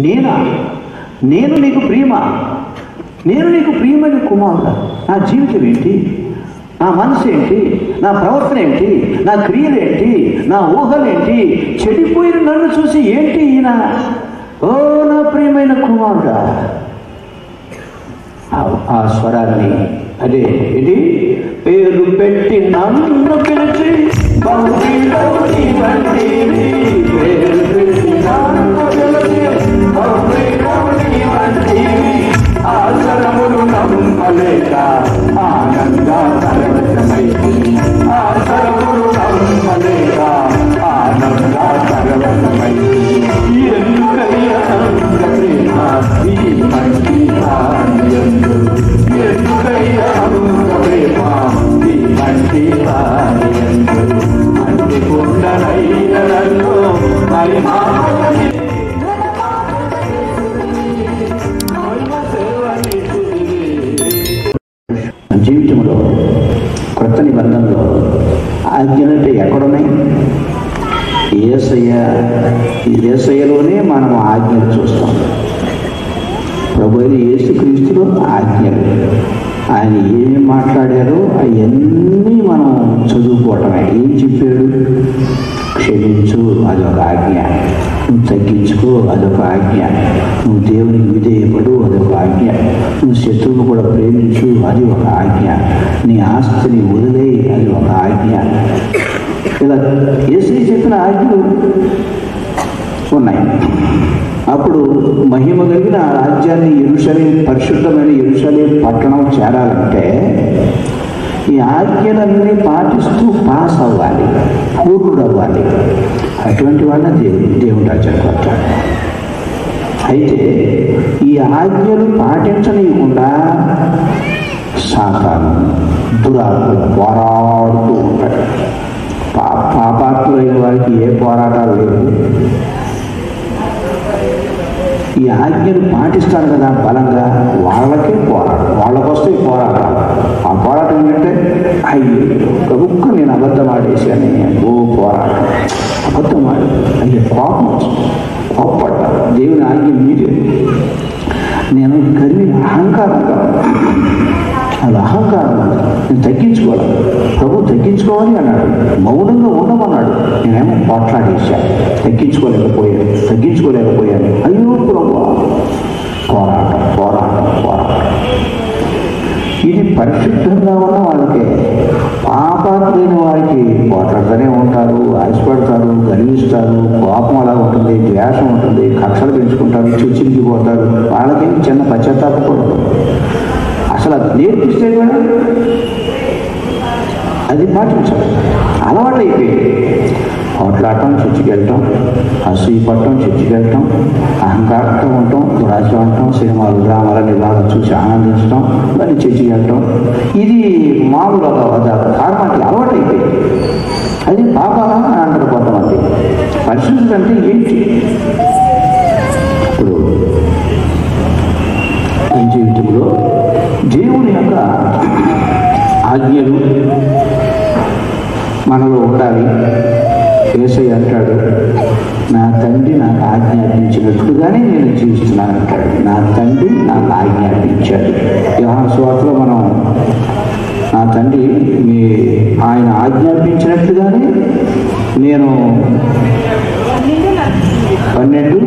నేను నీకు ప్రియమా? నేను నీకు ప్రియమైన కుమారుడా? నా జీవితం ఏంటి, నా మనసు ఏంటి, నా ప్రవర్తన ఏంటి, నా క్రియలేంటి, నా ఊహలేంటి? చెడిపోయిన నన్ను చూసి ఏంటి ఈయన ఓ నా ప్రియమైన కుమారుడా? ఆ స్వరాన్ని అదే ఇది పేరు పెట్టి నన్ను పిలిచి ఆసరములు నమ్మలేక ఆనందా పరవశమై, ఆసరములు నమ్మలేక ఆనందా పరవశమై, ఎందుకయ్యా ప్రేమ ఈ మంచి భాగ్యందు, ఎందుకయ్యా ప్రేమ ఈ మంచి భాగ్యందు, అంటికుండనైన నన్ను మరి మా జీవితంలో క్రొత్త నిబంధనలో ఆజ్ఞలంటే ఎక్కడున్నాయి? యేసయ్యలోనే మనం ఆజ్ఞలు చూస్తాం. ప్రభు అయిన యేసుక్రీస్తులో ఆజ్ఞలు, ఆయన ఏమి మాట్లాడారో అవన్నీ మనం చదువుకోవటమే. ఏం చెప్పాడు? క్షమించు, అదొక ఆజ్ఞ. నువ్వు తగ్గించుకో, అదొక ఆజ్ఞ. నువ్వు దేవునికి విధేయపడు, అదొక ఆజ్ఞ. నువ్వు శత్రువును కూడా ప్రేమించు, అది ఒక ఆజ్ఞ. నీ ఆస్తిని వదిలేయి, అది ఒక ఆజ్ఞ. ఇలా యేసయ్య చెప్పిన ఆజ్ఞలు ఉన్నాయి. అప్పుడు మహిమ కలిగిన రాజ్యాన్ని యెరూషలేము, పరిశుద్ధమైన యెరూషలేము పట్టణం చేరాలంటే ఈ ఆజ్ఞలన్నీ పాటిస్తూ పాస్ అవ్వాలి, పూర్ణుడు అవ్వాలి. అటువంటి వాళ్ళ దేవుడు రాజ్యానికి వస్తాడు. అయితే ఈ ఆజ్ఞలు పాటించనీయకుండా సాతాను, దురాత్మలు పోరాడుతూ ఉంటాడు. పాపాత్ములైన వారికి ఏ పోరాటాలు లేవు. ఈ ఆజ్ఞలు పాటిస్తారు కదా బలంగా, వాళ్ళకే పోరాటం, వాళ్ళకొస్తే పోరాటాలు. ఆ పోరాటం ఏంటంటే అయ్యో గబుక్క నేను అబద్ధం ఆడేసాను, ఓ పోరాటం, అబద్ధం ఆడి అంటే కోపం కోప్పడ్డారు. దేవుని ఆజ్ఞ మీరే నేను కలిగిన అహంకారంగా, అది అహంకారం. నేను తగ్గించుకోవాలి, ప్రభు తగ్గించుకోవాలి అన్నాడు, మౌనంగా ఉండమన్నాడు. నేనేమో పోట్లాడేశాను, తగ్గించుకోలేకపోయాను. అయ్యో ప్రభు, పోరాటం. ఇది పరిశుద్ధంగా ఉన్న వాళ్ళకి. పాపాత్మైన వారికి పోట్లాడుతూనే ఉంటారు, ఆశపడతారు, గర్విస్తారు, కోపం అలా ఉంటుంది, ద్వేషం ఉంటుంది, కక్షలు పెంచుకుంటారు, చిచ్చిరికి పోతారు. వాళ్ళకి చిన్న పశ్చాత్తాపడదు. అసలు అది నేర్పిస్తే కూడా అది పాటించాలి. అలవాటు అయిపోయింది. పోట్లాడటం, చర్చికెళ్ళటం, అసూయ పట్టడం, చర్చికెళ్ళటం, అహంకారంతో ఉండటం, దురాశ ఉండటం, సినిమాలు డ్రామాలని బాగా చూసి ఆనందించడం, మళ్ళీ చర్చికి వెళ్ళటం, ఇది మామూలు కారణానికి అలవాటు అయిపోయింది. అది పాపాలా అని అంటారు కొంతమంది. పరిశుద్ధత అంటే ఏంటి? ఇప్పుడు జీవితంలో దేవుని యొక్క ఆజ్ఞలు మనలో ఉండాలి. యేసయ్య అంటాడు, నా తండ్రి నాకు ఆజ్ఞాపించినట్లుగానే నేను జీవిస్తున్నాను అంటాడు. నా తండ్రి నాకు ఆజ్ఞాపించాడు. యోహాను సువార్తలో మనం నా తండ్రి ఆయన ఆజ్ఞాపించినట్లుగానే నేను 12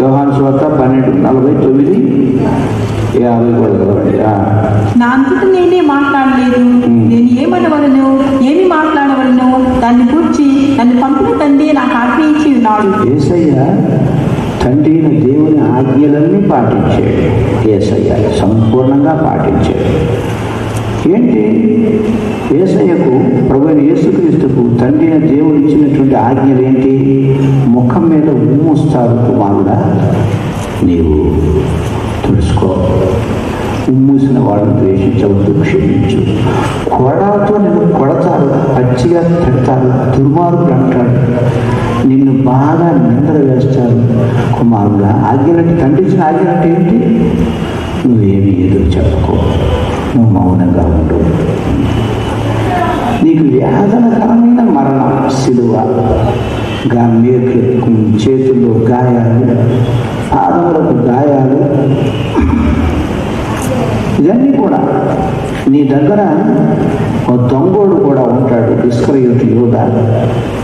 యోహాను సువార్త 12:49-50 నా అంతట నేనే మాట్లాడలేదు, నేను ఏమనవలను, ఏమి మాట్లాడవలను, దాన్ని గురించి నన్ను పంపిన తండ్రి నాకు ఆజ్ఞ ఇచ్చి ఉన్నాడు. యేసయ్య తండ్రి దేవుని ఆజ్ఞలన్నీ పాటించాడు. యేసయ్య సంపూర్ణంగా పాటించాడు. ఏంటి? యేసయ్యకు, ప్రభువైన యేసుక్రీస్తుకు తండ్రి దేవుడు ఇచ్చినటువంటి ఆజ్ఞలు ఏంటి? ముఖం మీద ఉమ్మొస్తారు, కుమారుడా నీవు తెలుసుకో, ఉమ్మూసిన వాళ్ళని ద్వేషించవద్దు, క్షమించు. కొరడాతో నిన్ను కొడతారు, పచ్చిగా పెడతారు, దుర్మార్గులు అంటాడు, నిన్ను బాగా నిందర వేస్తారు. కుమారుడా ఆజ్ఞలంటే, తండ్రి ఇచ్చిన ఆజ్ఞలంటే ఏంటి? నువ్వేమీ ఎదురు చెప్పుకో, నువ్వు మౌనంగా ఉండు. నీకు వేదనకరమైన మరణం, సిలువ, చేతుల్లో గాయాలు, పాదాలకు గాయాలు, ఇవన్నీ కూడా నీ దగ్గర ఒక దొంగోడు కూడా ఉంటాడు. ఇస్కరియోతు యూదా,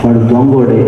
వాడు దొంగోడే.